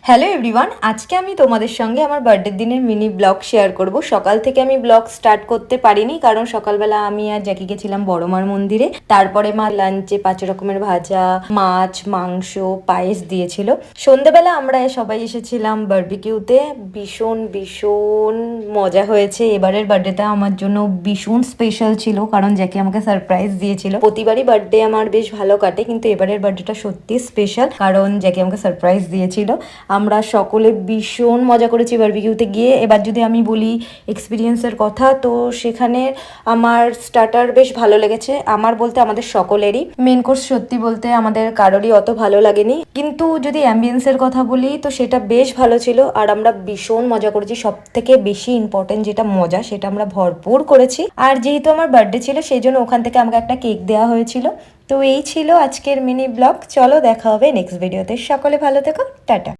Hello everyone, আজকে আমি তোমাদের সঙ্গে আমার বার্থডের দিনের মিনি ব্লগ শেয়ার করব। সকাল থেকে আমি ব্লগ স্টার্ট করতে পারিনি, কারণ সকালবেলা আমি আর জ্যাকি গেছিলাম বড়মার মন্দিরে। তারপরে মা লাঞ্চে 5 রকমের ভাজা, মাছ, মাংস, পায়েস দিয়েছিল। সন্ধেবেলা আমরা সবাই এসেছিলাম বারবিকিউতে। ভীষণ ভীষণ মজা হয়েছে। এবারের বার্থডেটা আমার জন্য ভীষণ স্পেশাল ছিল, কারণ জ্যাকি আমাকে সারপ্রাইজ দিয়েছিল। প্রতিবারই বার্থডে আমার বেশ ভালো কাটে, কিন্তু এবারের বার্থডেটা সত্যি স্পেশাল, কারণ জ্যাকি আমাকে সারপ্রাইজ দিয়েছিল। আমরা সকলে ভীষণ মজা করেছি বারবিকিউতে গিয়ে। এবার যদি আমি বলি এক্সপিরিয়েন্সের কথা, তো সেখানে আমার স্টার্টার বেশ ভালো লেগেছে। আমার বলতে আমাদের সকলেরই। মেন কোর্স সত্যি বলতে আমাদের কারোরই অত ভালো লাগেনি, কিন্তু যদি অ্যাম্বিয়েন্সের কথা বলি তো সেটা বেশ ভালো ছিল। আর আমরা ভীষণ মজা করেছি। সব থেকে বেশি ইম্পর্টেন্ট যেটা মজা, সেটা আমরা ভরপুর করেছি। আর যেহেতু আমার বার্থডে ছিল, সেই জন্য ওখান থেকে আমাকে একটা কেক দেওয়া হয়েছিল। তো এই ছিল আজকের মিনি ব্লগ। চলো দেখা হবে নেক্সট ভিডিওতে। সকলে ভালো থেকো, টাটা।